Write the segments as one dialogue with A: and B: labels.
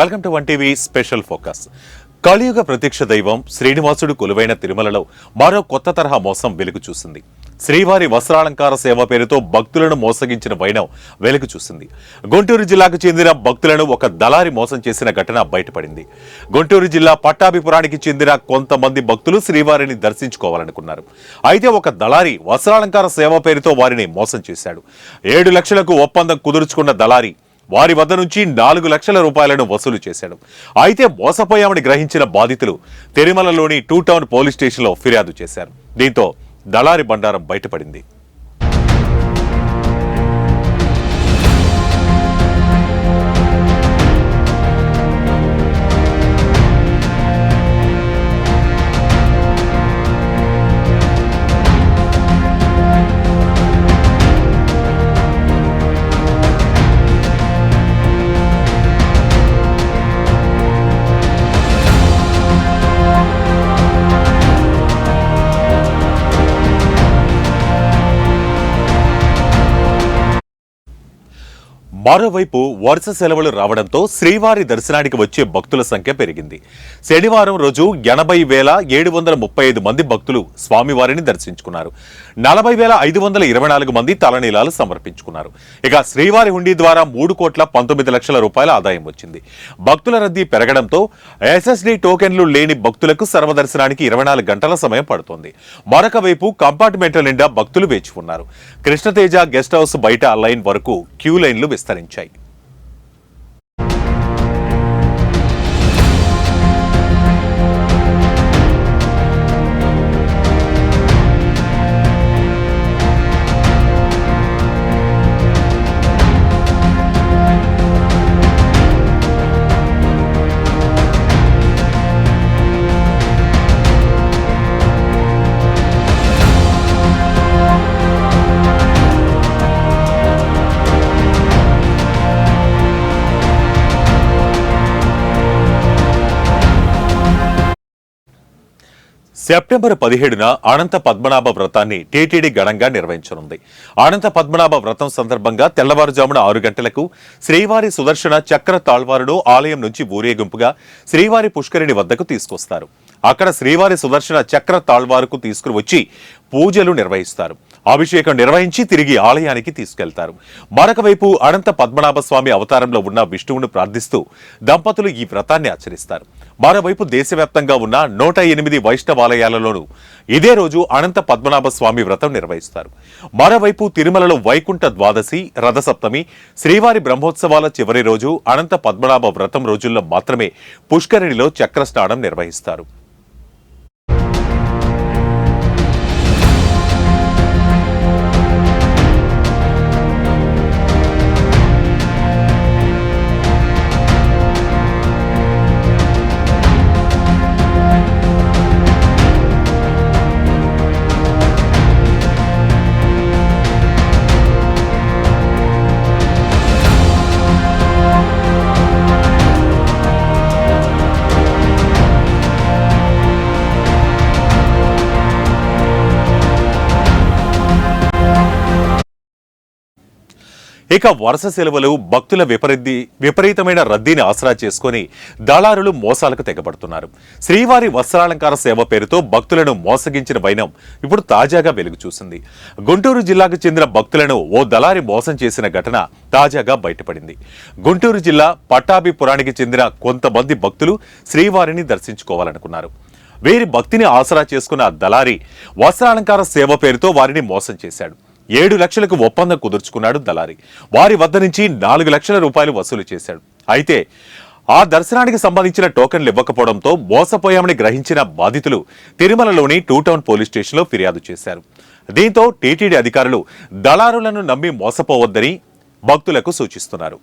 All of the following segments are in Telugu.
A: Welcome to one TV special focus. కలియుగ ప్రత్యక్ష దైవం శ్రీనివాసుడు కొలువైన తిరుమలలో మరో కొత్త తరహా మోసం వెలుగు చూసింది. శ్రీవారి వస్త్రాలంకార సేవ పేరుతో భక్తులను మోసగించిన వైనం వెలుగు చూసింది. గుంటూరు జిల్లాకు చెందిన భక్తులను ఒక దళారి మోసం చేసిన ఘటన బయటపడింది. గుంటూరు జిల్లా పట్టాభిపురానికి చెందిన కొంతమంది భక్తులు శ్రీవారిని దర్శించుకోవాలనుకున్నారు. అయితే ఒక దళారి వస్త్రాలంకార సేవ పేరుతో వారిని మోసం చేశాడు. 7 లక్షలకు ఒప్పందం కుదుర్చుకున్న దళారి వారి వద్ద నుంచి 4 లక్షల రూపాయలను వసూలు చేశాడు. అయితే మోసపోయామని గ్రహించిన బాధితులు తిరుమలలోని 2 టౌన్ పోలీస్ స్టేషన్లో ఫిర్యాదు చేశారు. దీంతో దళారి బండారం బయటపడింది. మరోవైపు వరుస సెలవులు రావడంతో శ్రీవారి దర్శనానికి వచ్చే భక్తుల సంఖ్య పెరిగింది. శనివారం రోజు 80,735 మంది భక్తులు స్వామివారిని దర్శించుకున్నారు. 40,524 మంది తలనీలాలు సమర్పించుకున్నారు. ఇక శ్రీవారి హుండీ ద్వారా 3,19 లక్షల రూపాయల ఆదాయం వచ్చింది. భక్తుల రద్దీ పెరగడంతో ఎస్ఎస్డీ టోకెన్లు లేని భక్తులకు సర్వదర్శనానికి 24 గంటల సమయం పడుతోంది. మరొక వైపు కంపార్ట్మెంట్ల నిండా భక్తులు వేచి ఉన్నారు. కృష్ణతేజ గెస్ట్ హౌస్ బయట లైన్ వరకు క్యూ లైన్లు విస్తరించాయి. సెప్టెంబర్ 17న అనంత పద్మనాభ వ్రతాన్ని టీటీడీ ఘనంగా నిర్వహించనుంది. అనంత పద్మనాభ వ్రతం సందర్భంగా తెల్లవారుజామున 6 గంటలకు శ్రీవారి సుదర్శన చక్ర తాళ్వారును ఆలయం నుంచి ఊరేగింపుగా శ్రీవారి పుష్కరిణి వద్దకు తీసుకొస్తారు. అక్కడ శ్రీవారి సుదర్శన చక్ర తాళ్వారుకు తీసుకుని వచ్చి పూజలు నిర్వహిస్తారు. అభిషేకం నిర్వహించి తిరిగి ఆలయానికి తీసుకెళ్తారు. మరొక వైపు అనంత పద్మనాభ స్వామి అవతారంలో ఉన్న విష్ణువును ప్రార్థిస్తూ దంపతులు ఈ వ్రతాన్ని ఆచరిస్తారు. మరోవైపు దేశవ్యాప్తంగా ఉన్న 108 వైష్ణవాలయాలలోనూ ఇదే రోజు అనంత పద్మనాభ స్వామి వ్రతం నిర్వహిస్తారు. మరోవైపు తిరుమలలో వైకుంఠ ద్వాదశి, రథసప్తమి, శ్రీవారి బ్రహ్మోత్సవాల చివరి రోజు అనంత పద్మనాభ వ్రతం రోజుల్లో మాత్రమే పుష్కరిణిలో చక్రస్నానం నిర్వహిస్తారు. ఇక వరుస సెలవులు భక్తుల విపరీతమైన రద్దీని ఆసరా చేసుకుని దళారులు మోసాలకు తెగబడుతున్నారు. శ్రీవారి వస్త్రాలంకార సేవ పేరుతో భక్తులను మోసగించిన వైనం ఇప్పుడు తాజాగా వెలుగు చూసింది. గుంటూరు జిల్లాకు చెందిన భక్తులను ఓ దళారి మోసం చేసిన ఘటన తాజాగా బయటపడింది. గుంటూరు జిల్లా పట్టాభిపురానికి చెందిన కొంతమంది భక్తులు శ్రీవారిని దర్శించుకోవాలనుకున్నారు. వీరి భక్తిని ఆసరా చేసుకున్న దళారి వస్త్రాలంకార సేవ పేరుతో వారిని మోసం చేశాడు. 7 లక్షలకు ఒప్పందం కుదుర్చుకున్నాడు దళారి. వారి వద్ద నుంచి 4 లక్షల రూపాయలు వసూలు చేశాడు. అయితే ఆ దర్శనానికి సంబంధించిన టోకెన్లు ఇవ్వకపోవడంతో మోసపోయామని గ్రహించిన బాధితులు తిరుమలలోని 2 టౌన్ పోలీస్ స్టేషన్లో ఫిర్యాదు చేశారు. దీంతో టీటీడీ అధికారులు దళారులను నమ్మి మోసపోవద్దని భక్తులకు సూచిస్తున్నారు.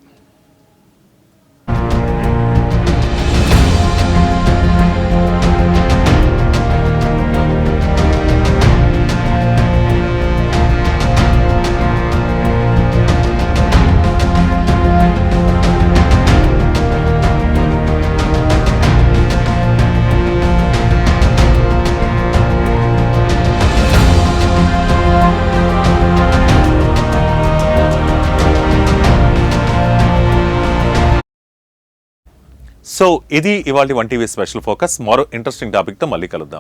A: సో ఇది ఇవాళ 1 టీవీ స్పెషల్ ఫోకస్. మరో ఇంట్రెస్టింగ్ టాపిక్ తో మళ్ళీ కలుద్దాం.